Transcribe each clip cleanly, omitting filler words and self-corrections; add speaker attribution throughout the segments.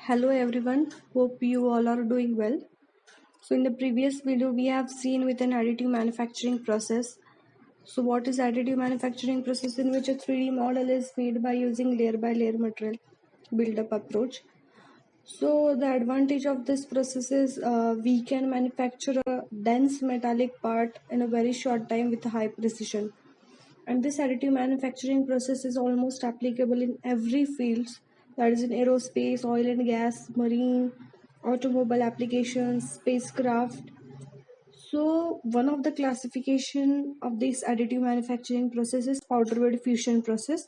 Speaker 1: Hello everyone, hope you all are doing well. So in the previous video we have seen with an additive manufacturing process. So what is additive manufacturing process? In which a 3D model is made by using layer by layer material build up approach. So the advantage of this process is we can manufacture a dense metallic part in a very short time with high precision. And this additive manufacturing process is almost applicable in every field, that is in aerospace, oil and gas, marine, automobile applications, spacecraft. So one of the classification of this additive manufacturing process is powder bed fusion process,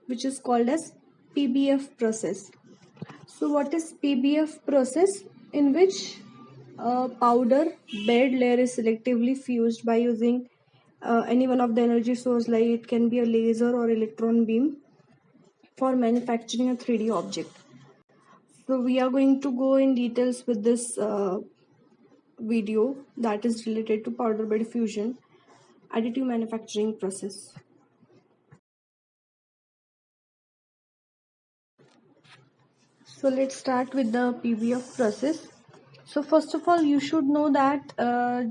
Speaker 1: which is called as PBF process. So what is PBF process? In which powder bed layer is selectively fused by using any one of the energy source, like it can be a laser or electron beam, for manufacturing a 3D object. So we are going to go in details with this video that is related to powder bed fusion additive manufacturing process. So let's start with the PBF process. So first of all, you should know that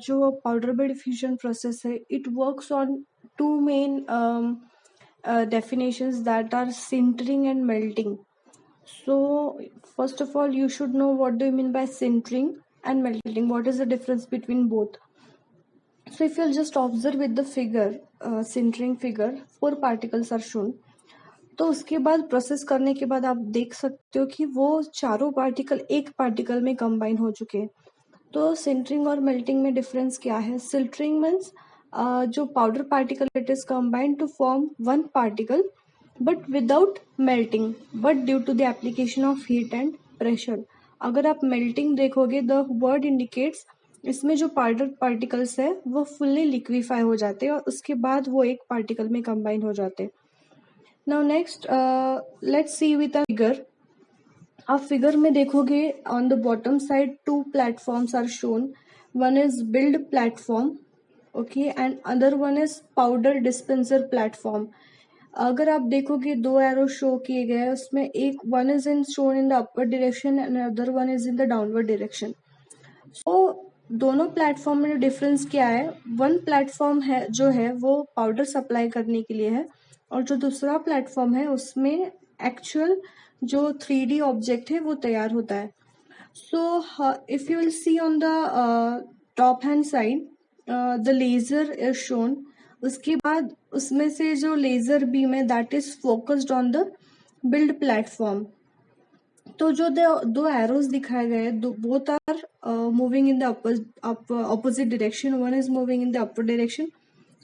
Speaker 1: जो powder bed fusion process है, it works on two main definitions, that are sintering and melting. So first of all, you should know what do you mean by sintering and melting. What is the difference between both? So if you'll just observe with the figure, sintering figure, 4 particles are shown. तो उसके बाद process करने के बाद आप देख सकते हो कि वो चारों पार्टिकल एक पार्टिकल में कंबाइन हो चुके हैं. तो सिंटरिंग और मेल्टिंग में डिफरेंस क्या है? सिंटरिंग मीन्स जो powder particle it is combined to form one particle but without melting, but due to the application of heat and pressure. अगर आप मेल्टिंग देखोगे, द वर्ड इंडिकेट्स, इसमें जो पाउडर पार्टिकल्स है वो फुल्ली लिक्विफाई हो जाते हैं और उसके बाद वो एक पार्टिकल में कंबाइन हो जाते हैं. Now next let's see with a figure. आप फिगर में देखोगे, on the bottom side 2 platforms are shown. One is build platform, okay, and other one is powder dispenser platform. अगर आप देखोगे 2 एरो शो किए गए हैं, उसमें एक one is in shown in the upward direction and other one is in the downward direction. So दोनों platform में डिफरेंस क्या है? वन प्लेटफॉर्म है जो है वो पाउडर सप्लाई करने के लिए है, और जो दूसरा प्लेटफॉर्म है उसमें एक्चुअल जो 3D ऑब्जेक्ट है वो तैयार होता है. So if you will see on the top hand side, the laser is shown. उसके बाद उसमें से जो लेजर बीम है that is focused on the build platform. तो जो दो एरोज दिखाए गए, both are moving in the opposite direction. One is moving in the upper direction,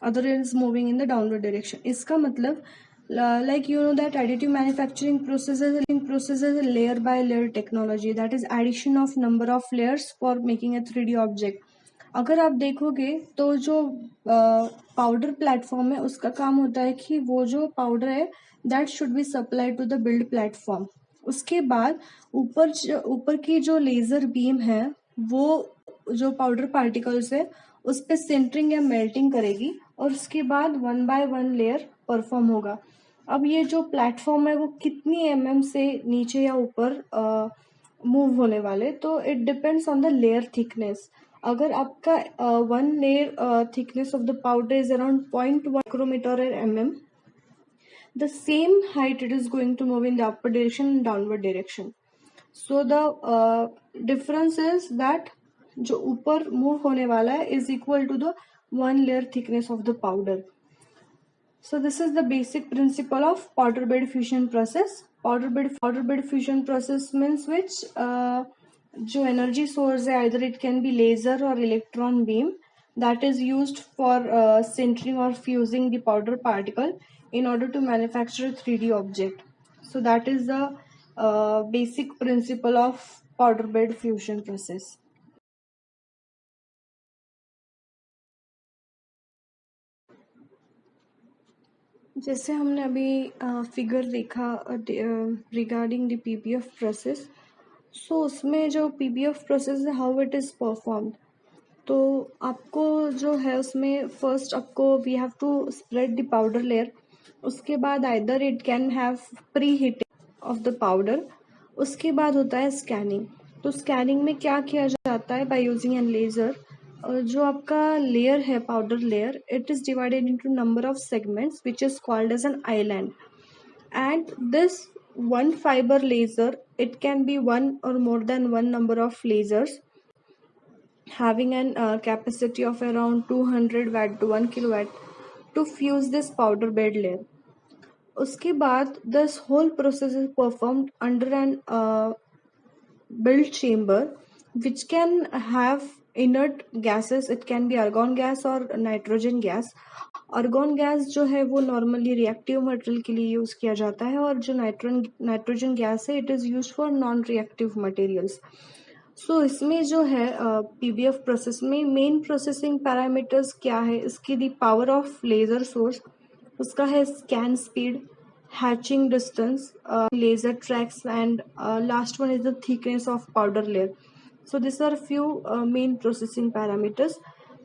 Speaker 1: other is moving in the downward direction. इसका मतलब like you know that additive manufacturing process is a layer by layer technology, that is addition of number of layers for making a 3D object. अगर आप देखोगे तो जो powder platform है उसका काम होता है कि वो जो पाउडर है that should be supplied to the build platform. उसके बाद ऊपर की जो लेजर बीम है वो जो पाउडर पार्टिकल्स है उस पे सिंटरिंग या मेल्टिंग करेगी और उसके बाद 1 बाय 1 लेयर परफॉर्म होगा. अब ये जो प्लेटफॉर्म है वो कितनी mm से नीचे या ऊपर मूव होने वाले, तो it depends on the layer thickness. अगर आपका 1 layer thickness of the powder is around 0.1 micrometer mm, the same height it is going to move in the upper direction and downward direction. So the difference is that जो ऊपर move होने वाला है is equal to the 1 layer thickness of the powder. So this is the basic principle of powder bed fusion process. Powder bed fusion process means which जो energy source है, either it can be laser or electron beam, that is used for sintering or fusing the powder particle in order to manufacture a 3D object. So that is the basic principle of powder bed fusion process. जैसे हमने अभी figure देखा regarding the PBF process, सो उसमें जो PBF process है how it is performed, तो आपको जो है उसमें फर्स्ट आपको we have to spread the powder layer. उसके बाद either it can have pre heating of the powder, उसके बाद होता है स्कैनिंग। तो स्कैनिंग में क्या किया जाता है? बाय यूजिंग एन लेज़र, जो आपका लेयर है, powder layer, it is divided into number of segments which is called as an island, and this one fiber laser, it can be one or more than one number of lasers having an capacity of around 200 watt to 1 kilowatt to fuse this powder bed layer. उसके बाद this whole process is performed under an built chamber which can have inert gases. It can be argon gas or nitrogen gas. argon gas जो है वो normally reactive material के लिए use किया जाता है, और जो नाइट्रोजन गैस है it is use for non reactive materials. So इसमें जो है पीबीएफ प्रोसेस में मेन प्रोसेसिंग पैरामीटर्स क्या है? इसकी the power of laser source, उसका है scan speed, hatching distance, laser tracks, and last one is the thickness of powder layer. So these are few main processing parameters,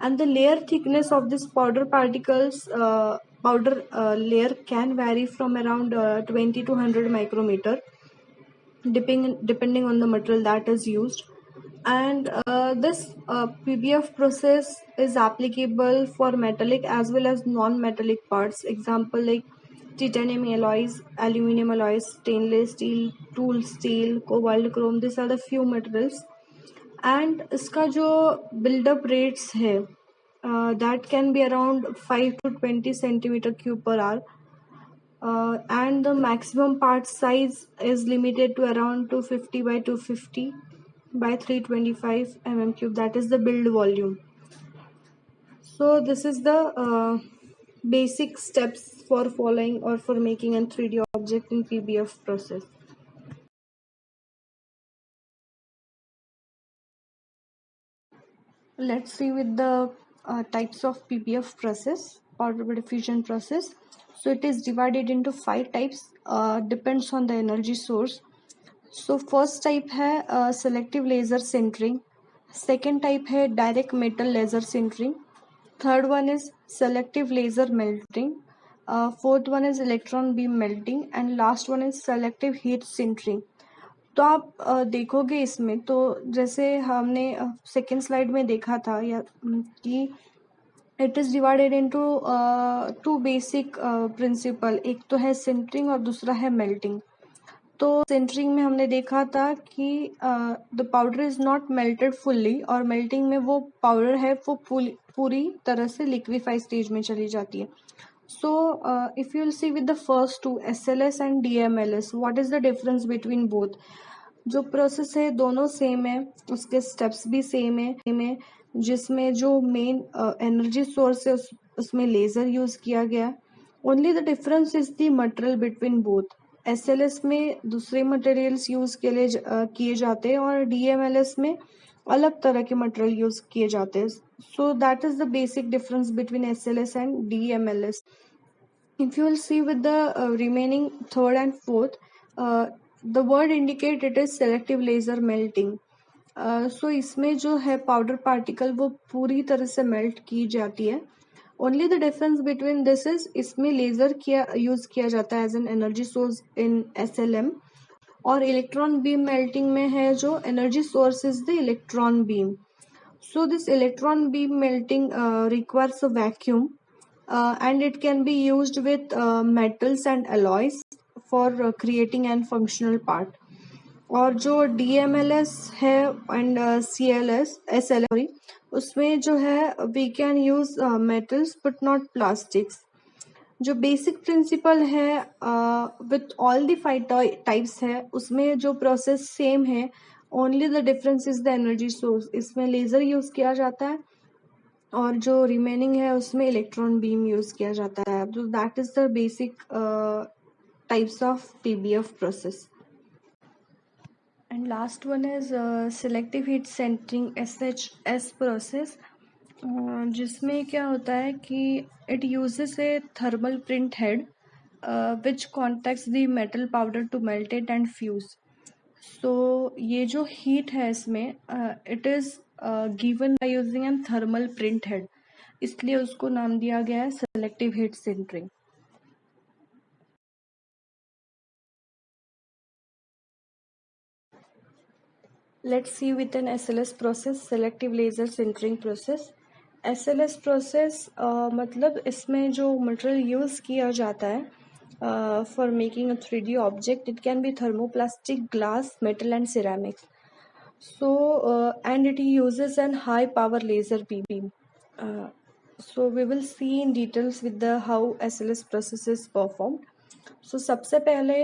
Speaker 1: and the layer thickness of this powder particles, powder layer can vary from around 20 to 100 micrometer depending on the material that is used. And this PBF process is applicable for metallic as well as non-metallic parts. Example like titanium alloys, aluminum alloys, stainless steel, tool steel, cobalt, chrome. These are the few materials. And इसका जो build-up rates है, that can be around 5 to 20 centimeter cube per hour. And the maximum part size is limited to around 250 by 250 by 325 cube. That is the build volume. So this is the basic steps for following or for making a 3D object in PBF process. Let's see with the types of PBF process, powder bed diffusion process. So it is divided into 5 types, depends on the energy source. So first type है selective laser sintering, second type है direct metal laser sintering, third one is selective laser melting, fourth one is electron beam melting, and last one is selective heat sintering. तो आप देखोगे इसमें, तो जैसे हमने second slide में देखा था या कि it is divided into two basic principle, एक तो है सिंटरिंग और दूसरा है मेल्टिंग। तो सिंटरिंग में हमने देखा था कि the powder is not melted fully, और मेल्टिंग में वो पाउडर है वो पूरी तरह से लिक्विफाई स्टेज में चली जाती है। So if you will see with the first two SLS and DMLS, what is the difference between both? जो प्रोसेस है दोनों सेम है, उसके स्टेप्स भी सेम है, जिसमें जो मेन एनर्जी सोर्स है उसमें लेजर यूज किया गया। Only the difference is the material between both. SLS में दूसरे मटेरियल्स यूज के लिए किए जाते हैं, और DMLS में अलग तरह के मटेरियल यूज किए जाते हैं। So that is the basic difference between SLS and DMLS. If you will see with the remaining third and fourth, the word indicate it is selective laser melting. So इसमें जो है powder particle वो पूरी तरह से melt की जाती है। Only the difference between this is इसमें लेजर यूज किया जाता है as an energy source in SLM, और इलेक्ट्रॉन बीम मेल्टिंग में है जो energy source is the electron beam. So this electron beam melting requires a vacuum, and it can be used with metals and alloys for creating an functional part. और जो DMLS है and SLS sorry, उसमें जो है we can use metals but not plastics. जो basic principle है with all the 5 types है, उसमें जो प्रोसेस सेम है, only the difference is the energy source. इसमें लेजर यूज किया जाता है, और जो रिमेनिंग है उसमें इलेक्ट्रॉन बीम यूज किया जाता है. तो that is the basic types of PBF process. And last one is selective heat sintering SHS process, जिसमें क्या होता है कि it uses a thermal print head which contacts the metal powder to melt it and fuse. So ये जो heat है इसमें it is given by using an thermal print head, इसलिए उसको नाम दिया गया है selective heat sintering. Let's see with an SLS process, selective laser sintering process. SLS process मतलब इसमें जो मटेरियल यूज़ किया जाता है for making a 3D object, it can be thermoplastic, glass, metal and ceramics. So and it uses an high power laser beam. So we will see in details with the how SLS process is performed. So सबसे पहले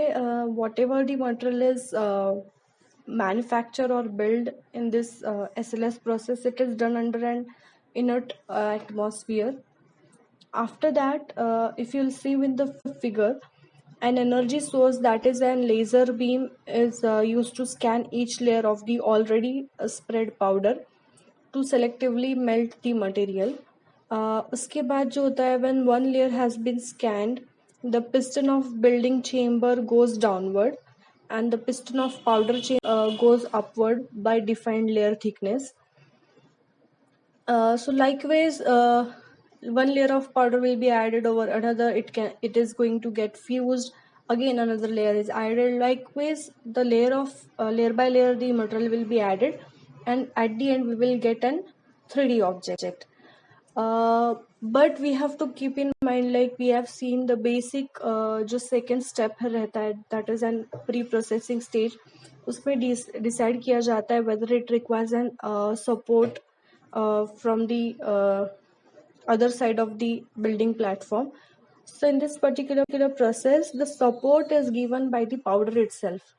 Speaker 1: whatever the material is manufacture or build in this SLS process, it is done under an inert atmosphere. After that, if you'll see with the figure, an energy source, that is an laser beam, is used to scan each layer of the already spread powder to selectively melt the material. उसके बाद जो होता है, when one layer has been scanned, the piston of building chamber goes downward and the piston of powder chamber goes upward by defined layer thickness. So likewise, one layer of powder will be added over another. It is going to get fused. Again, another layer is added. Likewise, the layer by layer, the material will be added, and at the end we will get an 3D object. But we have to keep in mind, like we have seen the basic जो second step रहता है, that is an pre-processing stage. उसमें decide किया जाता है whether it requires an support from the other side of the building platform. So in this particular process, the support is given by the powder itself,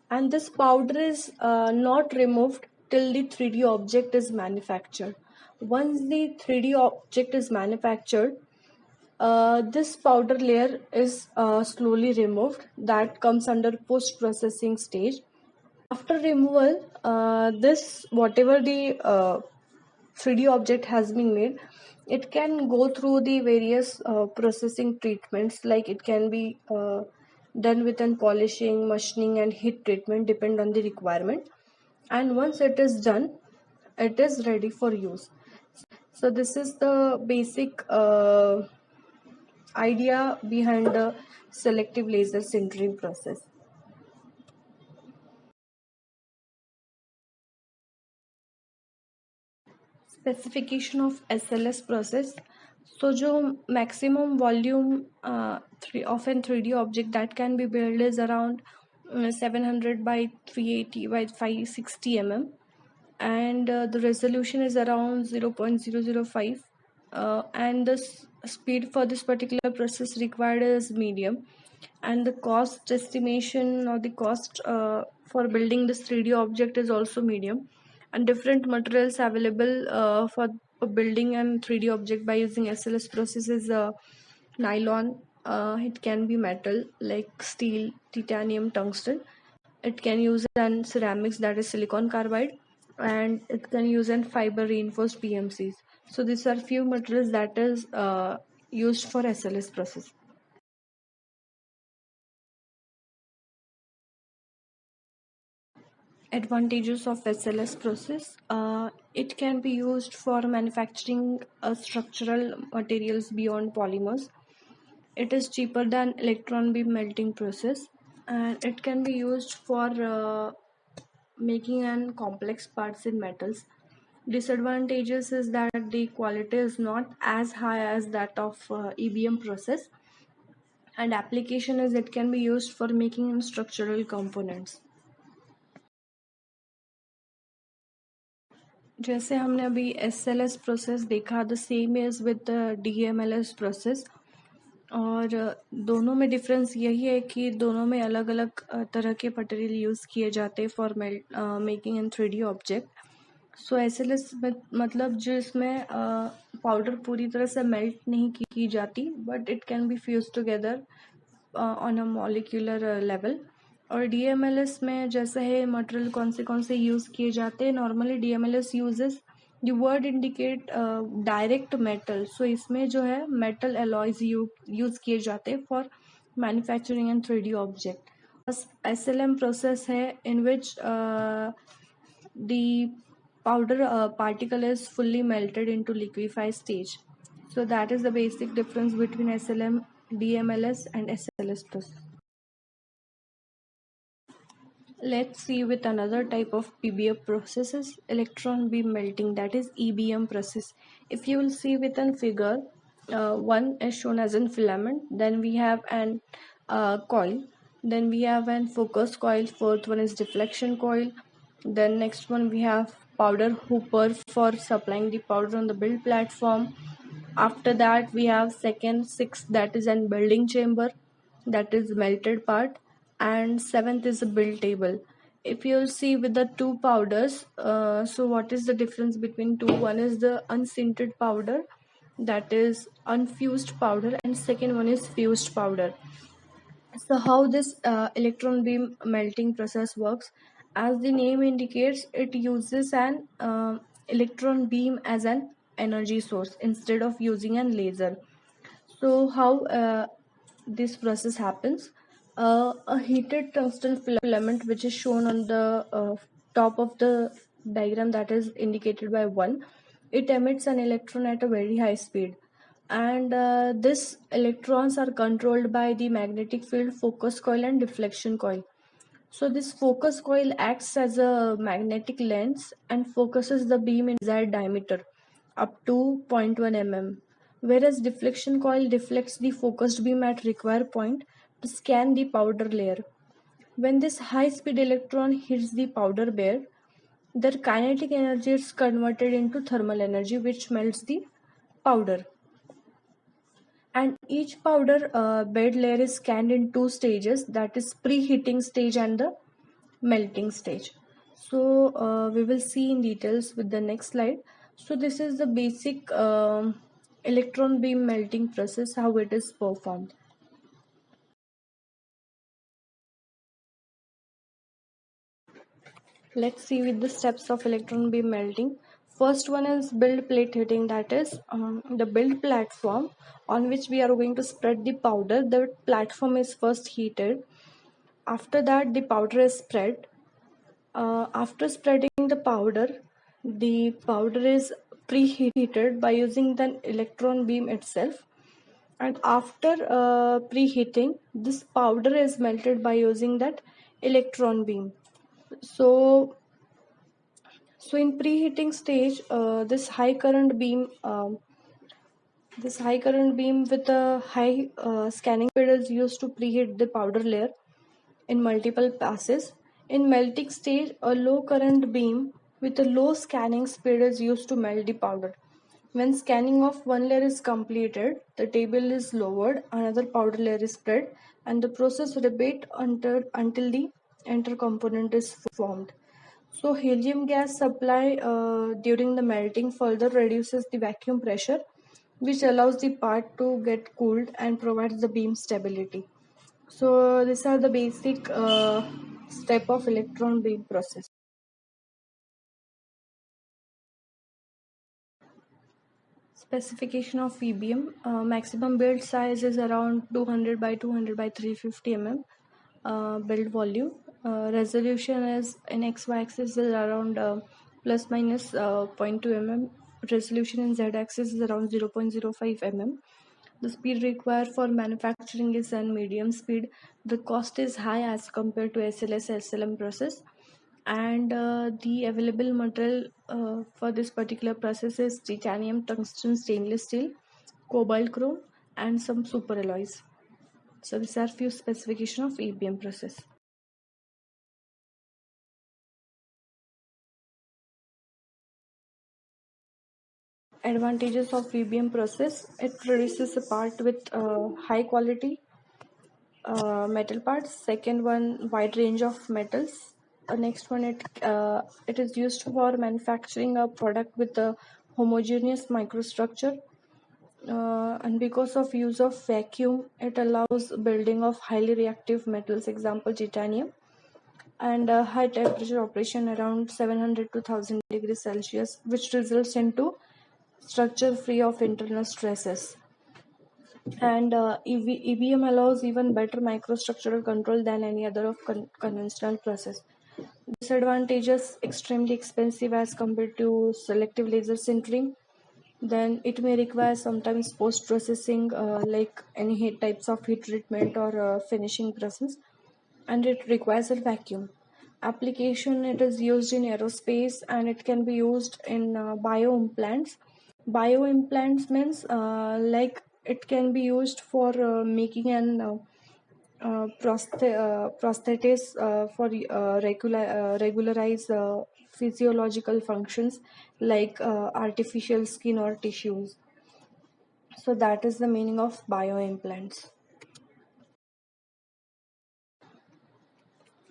Speaker 1: and this powder is not removed till the 3D object is manufactured. Once the 3D object is manufactured, this powder layer is slowly removed. That comes under post-processing stage. After removal, this whatever the 3D object has been made, it can go through the various processing treatments, like it can be done with an polishing, machining and heat treatment, depend on the requirement. And once it is done, it is ready for use. So this is the basic idea behind the selective laser sintering process. Specification of SLS process. So जो maximum volume of an 3D object that can be built is around 700 by 380 by 560 mm, and the resolution is around 0.005, and the speed for this particular process required is medium, and the cost estimation or the cost for building this 3D object is also medium, and different materials available for building an 3D object by using SLS process is nylon, it can be metal like steel, titanium, tungsten, it can use an ceramics, that is silicon carbide, and it can use an fiber reinforced PMCs. So these are few materials that is used for SLS process. Advantages of SLS process. It can be used for manufacturing structural materials beyond polymers. It is cheaper than electron beam melting process, and it can be used for making and complex parts in metals. Disadvantages is that the quality is not as high as that of EBM process, and application is it can be used for making structural components. जैसे हमने अभी SLS process देखा, the same is with DMLS process, और दोनों में difference यही है कि दोनों में अलग अलग तरह के मटेरियल यूज़ किए जाते हैं for making an 3D object. So SLS मतलब जो इसमें पाउडर पूरी तरह से मेल्ट नहीं की जाती, but it can be fuse together on a molecular level. और DMLS में जैसे है मटेरियल कौन से यूज़ किए जाते हैं. Normally DMLS uses the word indicate direct metal. So इसमें जो है मेटल एलॉयज यूज़ किए जाते हैं for manufacturing and 3D object. SLM process है in which the powder particle is fully melted into liquefied stage. So that is the basic difference between SLM, DMLS and SLS process. Let's see with another type of PBF processes, electron beam melting, that is EBM process. If you will see with an figure, one is shown as an filament, then we have an coil, then we have an focus coil, fourth one is deflection coil, then next one we have powder hooper for supplying the powder on the build platform. After that we have second, sixth, that is an building chamber, that is melted part, and seventh is a build table. If you'll see with the two powders, so what is the difference between two? One is the unsintered powder, that is unfused powder, and second one is fused powder. So how this electron beam melting process works? As the name indicates, it uses an electron beam as an energy source instead of using a laser. So how this process happens? A heated tungsten filament, which is shown on the top of the diagram, that is indicated by 1, it emits an electron at a very high speed, and this electrons are controlled by the magnetic field, focus coil, and deflection coil. So this focus coil acts as a magnetic lens and focuses the beam in desired diameter up to 0.1 mm, whereas deflection coil deflects the focused beam at required point to scan the powder layer. When this high speed electron hits the powder bed, their kinetic energy is converted into thermal energy, which melts the powder. And each powder bed layer is scanned in two stages, that is preheating stage and the melting stage. So we will see in details with the next slide. So this is the basic electron beam melting process, how it is performed. Let's see with the steps of electron beam melting. First one is build plate heating, that is the build platform on which we are going to spread the powder. The platform is first heated. After that the powder is spread. After spreading the powder is preheated by using the electron beam itself. And after preheating, this powder is melted by using that electron beam. So, so in preheating stage, this high current beam with a high scanning speed is used to preheat the powder layer in multiple passes. In melting stage, a low current beam with a low scanning speed is used to melt the powder. When scanning of one layer is completed, the table is lowered, another powder layer is spread, and the process repeats until the entire component is formed. So helium gas supply during the melting further reduces the vacuum pressure, which allows the part to get cooled and provides the beam stability. So these are the basic step of electron beam process. Specification of EBM, maximum build size is around 200 by 200 by 350 mm. Build volume, resolution is in XY axis is around plus minus 0.2 mm. Resolution in Z axis is around 0.05 mm. The speed required for manufacturing is an medium speed. The cost is high as compared to SLS SLM process, and the available material for this particular process is titanium, tungsten, stainless steel, cobalt, chrome, and some superalloys. So these are few specifications of EBM process. Advantages of EBM process: it produces a part with high quality metal parts. Second one, wide range of metals. Next one, it is used for manufacturing a product with a homogeneous microstructure. And because of use of vacuum, it allows building of highly reactive metals, example titanium, and high temperature operation around 700 to 1000 degrees Celsius, which results into structure free of internal stresses. And EBM allows even better microstructural control than any other of conventional process. Disadvantages: extremely expensive as compared to selective laser sintering. Then it may require sometimes post processing, like any types of heat treatment or finishing process, and it requires a vacuum. Application, it is used in aerospace and it can be used in bioimplants. Bioimplants means like it can be used for making an prosthesis for regularize physiological functions like artificial skin or tissues. So that is the meaning of bioimplants.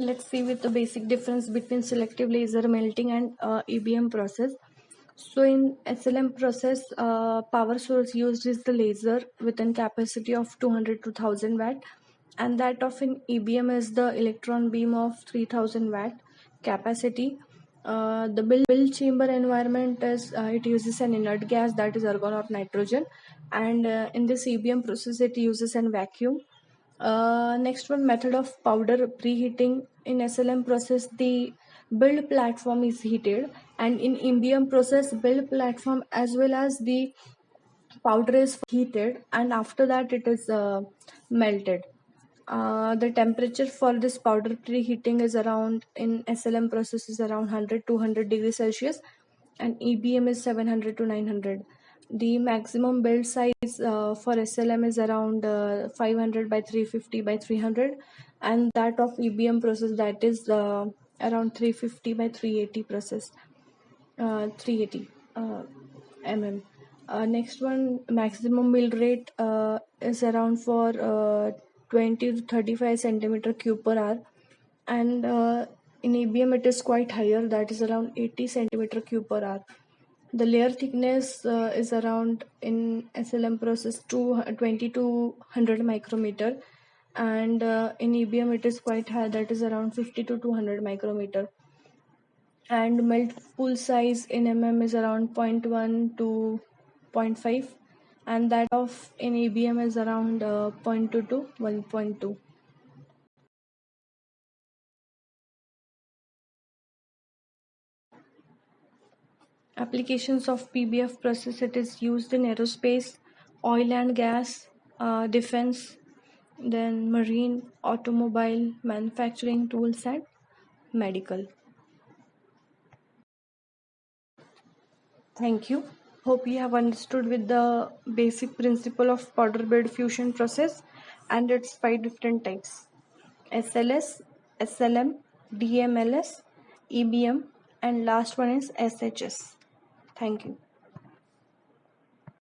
Speaker 1: Let's see with the basic difference between selective laser melting and EBM process. So in SLM process, power source used is the laser with a capacity of 200 to 1000 watt, and that of an EBM is the electron beam of 3000 watt capacity. The build chamber environment is it uses an inert gas, that is argon or nitrogen, and in this EBM process it uses an vacuum. Next one, method of powder preheating. In SLM process, the build platform is heated, and in EBM process, build platform as well as the powder is heated, and after that it is melted. The temperature for this powder preheating is around, in SLM process, is around 100 to 200 degrees Celsius, and EBM is 700 to 900. The maximum build size for SLM is around 500 by 350 by 300, and that of EBM process, that is around 350 by 380 process, 380 mm. Next one, maximum build rate is around for 20 to 35 centimeter cube per hour, and in EBM it is quite higher, that is around 80 centimeter cube per hour. The layer thickness is around, in SLM process, 20 to 100 micrometer, and in EBM it is quite high, that is around 50 to 200 micrometer. And melt pool size in is around 0.1 to 0.5, and that of in EBM is around 0.2 to 1.2. Applications of PBF process, it is used in aerospace, oil and gas, defense, then marine, automobile, manufacturing tools, and medical. Thank you. Hope you have understood with the basic principle of powder bed fusion process and its 5 different types: SLS, SLM, DMLS, EBM, and last one is SHS. Thank you.